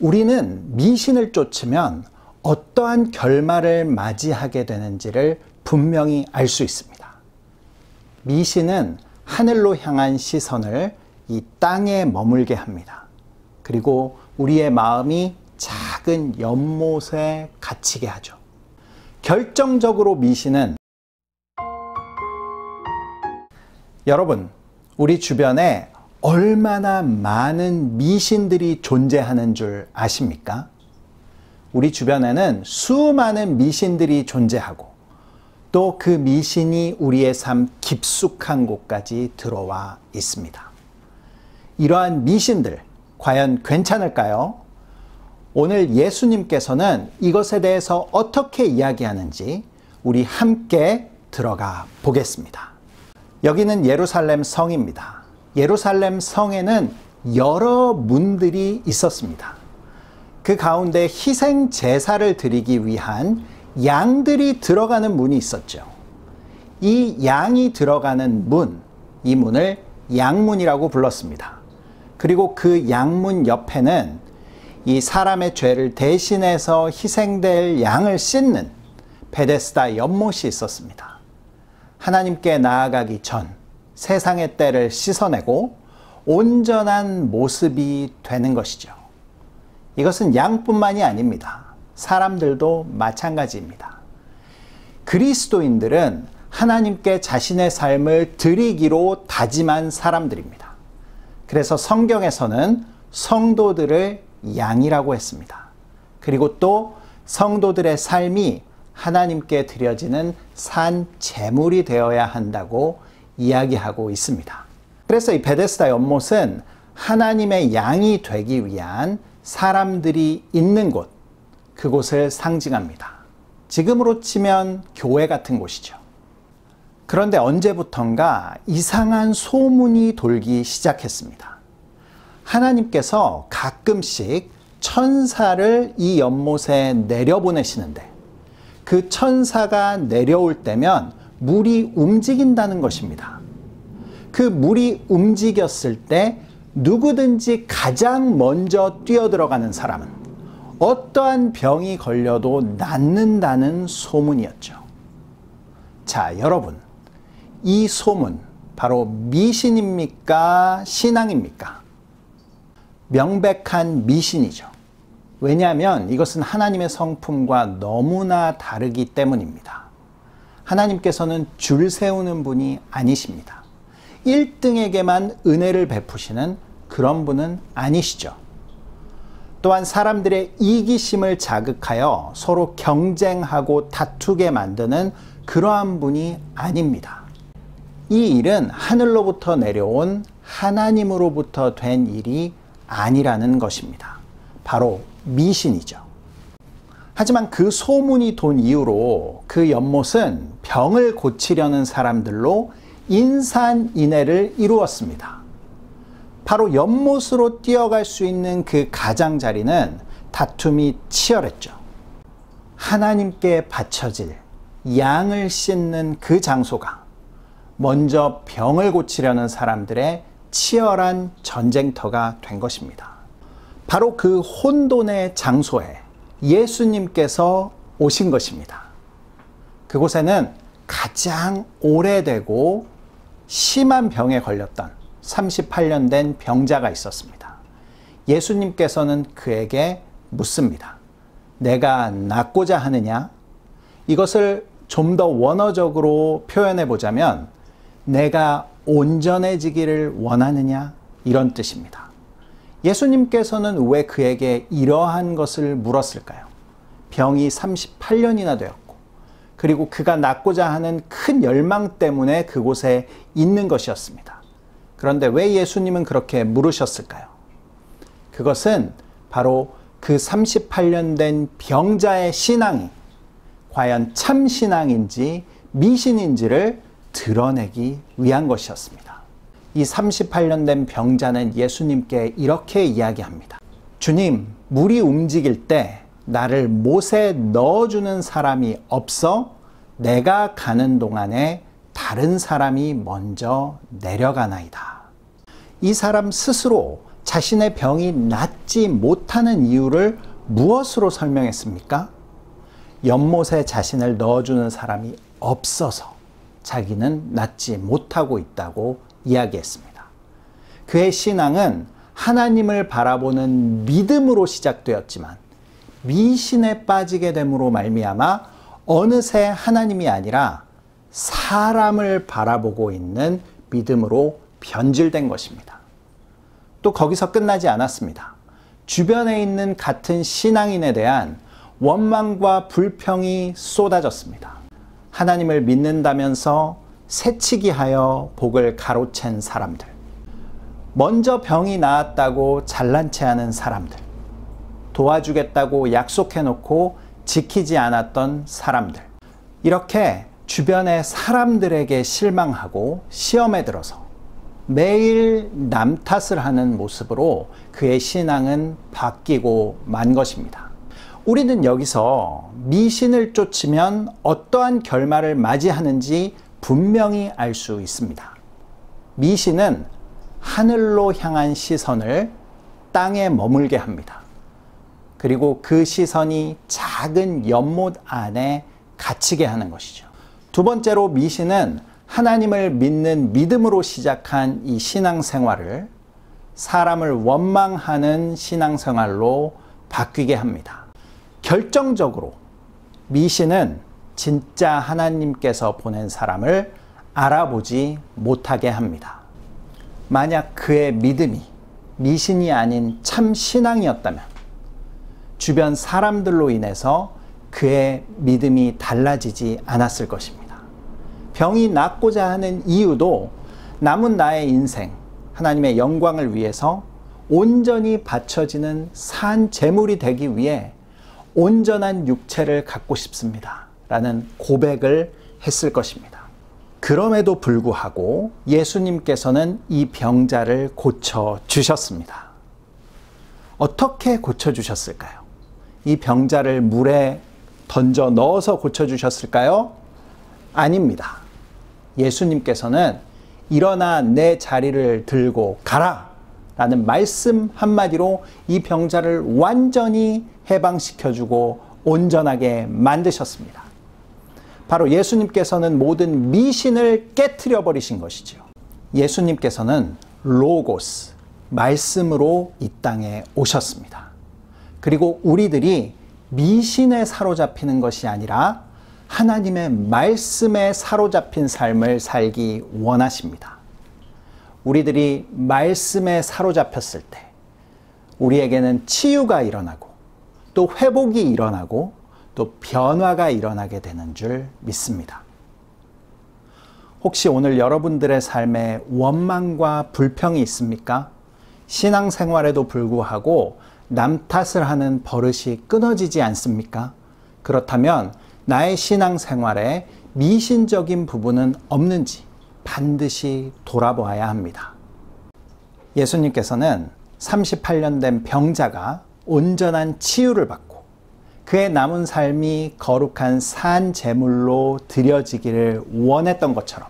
우리는 미신을 쫓으면 어떠한 결말을 맞이하게 되는지를 분명히 알 수 있습니다. 미신은 하늘로 향한 시선을 이 땅에 머물게 합니다. 그리고 우리의 마음이 작은 연못에 갇히게 하죠. 결정적으로 미신은 여러분, 우리 주변에 얼마나 많은 미신들이 존재하는 줄 아십니까? 우리 주변에는 수많은 미신들이 존재하고 또 그 미신이 우리의 삶 깊숙한 곳까지 들어와 있습니다. 이러한 미신들 과연 괜찮을까요? 오늘 예수님께서는 이것에 대해서 어떻게 이야기하는지 우리 함께 들어가 보겠습니다. 여기는 예루살렘 성입니다. 예루살렘 성에는 여러 문들이 있었습니다. 그 가운데 희생 제사를 드리기 위한 양들이 들어가는 문이 있었죠. 이 양이 들어가는 문, 이 문을 양문이라고 불렀습니다. 그리고 그 양문 옆에는 이 사람의 죄를 대신해서 희생될 양을 씻는 베데스다 연못이 있었습니다. 하나님께 나아가기 전 세상의 때를 씻어내고 온전한 모습이 되는 것이죠. 이것은 양뿐만이 아닙니다. 사람들도 마찬가지입니다. 그리스도인들은 하나님께 자신의 삶을 드리기로 다짐한 사람들입니다. 그래서 성경에서는 성도들을 양이라고 했습니다. 그리고 또 성도들의 삶이 하나님께 드려지는 산 제물이 되어야 한다고 이야기하고 있습니다. 그래서 이 베데스다 연못은 하나님의 양이 되기 위한 사람들이 있는 곳, 그곳을 상징합니다. 지금으로 치면 교회 같은 곳이죠. 그런데 언제부턴가 이상한 소문이 돌기 시작했습니다. 하나님께서 가끔씩 천사를 이 연못에 내려보내시는데 그 천사가 내려올 때면 물이 움직인다는 것입니다. 그 물이 움직였을 때 누구든지 가장 먼저 뛰어들어가는 사람은 어떠한 병이 걸려도 낫는다는 소문이었죠. 자, 여러분, 이 소문 바로 미신입니까? 신앙입니까? 명백한 미신이죠. 왜냐하면 이것은 하나님의 성품과 너무나 다르기 때문입니다. 하나님께서는 줄 세우는 분이 아니십니다. 1등에게만 은혜를 베푸시는 그런 분은 아니시죠. 또한 사람들의 이기심을 자극하여 서로 경쟁하고 다투게 만드는 그러한 분이 아닙니다. 이 일은 하늘로부터 내려온 하나님으로부터 된 일이 아니라는 것입니다. 바로 미신이죠. 하지만 그 소문이 돈 이후로 그 연못은 병을 고치려는 사람들로 인산인해를 이루었습니다. 바로 연못으로 뛰어갈 수 있는 그 가장자리는 다툼이 치열했죠. 하나님께 바쳐질 양을 씻는 그 장소가 먼저 병을 고치려는 사람들의 치열한 전쟁터가 된 것입니다. 바로 그 혼돈의 장소에 예수님께서 오신 것입니다. 그곳에는 가장 오래되고 심한 병에 걸렸던 38년 된 병자가 있었습니다. 예수님께서는 그에게 묻습니다. 내가 낫고자 하느냐? 이것을 좀 더 원어적으로 표현해 보자면 내가 온전해지기를 원하느냐? 이런 뜻입니다. 예수님께서는 왜 그에게 이러한 것을 물었을까요? 병이 38년이나 되었고 그리고 그가 낫고자 하는 큰 열망 때문에 그곳에 있는 것이었습니다. 그런데 왜 예수님은 그렇게 물으셨을까요? 그것은 바로 그 38년 된 병자의 신앙이 과연 참 신앙인지 미신인지를 드러내기 위한 것이었습니다. 이 38년 된 병자는 예수님께 이렇게 이야기합니다. 주님, 물이 움직일 때 나를 못에 넣어주는 사람이 없어 내가 가는 동안에 다른 사람이 먼저 내려가나이다. 이 사람 스스로 자신의 병이 낫지 못하는 이유를 무엇으로 설명했습니까? 연못에 자신을 넣어주는 사람이 없어서 자기는 낫지 못하고 있다고 이야기했습니다. 그의 신앙은 하나님을 바라보는 믿음으로 시작되었지만 미신에 빠지게 됨으로 말미암아 어느새 하나님이 아니라 사람을 바라보고 있는 믿음으로 변질된 것입니다. 또 거기서 끝나지 않았습니다. 주변에 있는 같은 신앙인에 대한 원망과 불평이 쏟아졌습니다. 하나님을 믿는다면서 새치기하여 복을 가로챈 사람들, 먼저 병이 나았다고 잘난 체하는 사람들, 도와주겠다고 약속해놓고 지키지 않았던 사람들, 이렇게 주변의 사람들에게 실망하고 시험에 들어서 매일 남 탓을 하는 모습으로 그의 신앙은 바뀌고 만 것입니다. 우리는 여기서 미신을 쫓으면 어떠한 결말을 맞이하는지 분명히 알 수 있습니다. 미신은 하늘로 향한 시선을 땅에 머물게 합니다. 그리고 그 시선이 작은 연못 안에 갇히게 하는 것이죠. 두 번째로 미신은 하나님을 믿는 믿음으로 시작한 이 신앙생활을 사람을 원망하는 신앙생활로 바뀌게 합니다. 결정적으로 미신은 진짜 하나님께서 보낸 사람을 알아보지 못하게 합니다. 만약 그의 믿음이 미신이 아닌 참 신앙이었다면 주변 사람들로 인해서 그의 믿음이 달라지지 않았을 것입니다. 병이 낫고자 하는 이유도 남은 나의 인생, 하나님의 영광을 위해서 온전히 바쳐지는 산 제물이 되기 위해 온전한 육체를 갖고 싶습니다. 라는 고백을 했을 것입니다. 그럼에도 불구하고 예수님께서는 이 병자를 고쳐주셨습니다. 어떻게 고쳐주셨을까요? 이 병자를 물에 던져 넣어서 고쳐주셨을까요? 아닙니다. 예수님께서는 일어나 내 자리를 들고 가라 라는 말씀 한마디로 이 병자를 완전히 해방시켜주고 온전하게 만드셨습니다. 바로 예수님께서는 모든 미신을 깨트려 버리신 것이죠. 예수님께서는 로고스, 말씀으로 이 땅에 오셨습니다. 그리고 우리들이 미신에 사로잡히는 것이 아니라 하나님의 말씀에 사로잡힌 삶을 살기 원하십니다. 우리들이 말씀에 사로잡혔을 때 우리에게는 치유가 일어나고 또 회복이 일어나고 또 변화가 일어나게 되는 줄 믿습니다. 혹시 오늘 여러분들의 삶에 원망과 불평이 있습니까? 신앙생활에도 불구하고 남 탓을 하는 버릇이 끊어지지 않습니까? 그렇다면 나의 신앙생활에 미신적인 부분은 없는지 반드시 돌아보아야 합니다. 예수님께서는 38년 된 병자가 온전한 치유를 받고 그의 남은 삶이 거룩한 산 제물로 드려지기를 원했던 것처럼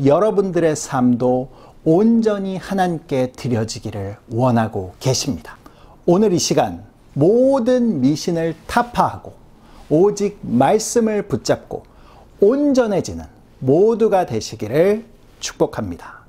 여러분들의 삶도 온전히 하나님께 드려지기를 원하고 계십니다. 오늘 이 시간 모든 미신을 타파하고 오직 말씀을 붙잡고 온전해지는 모두가 되시기를 축복합니다.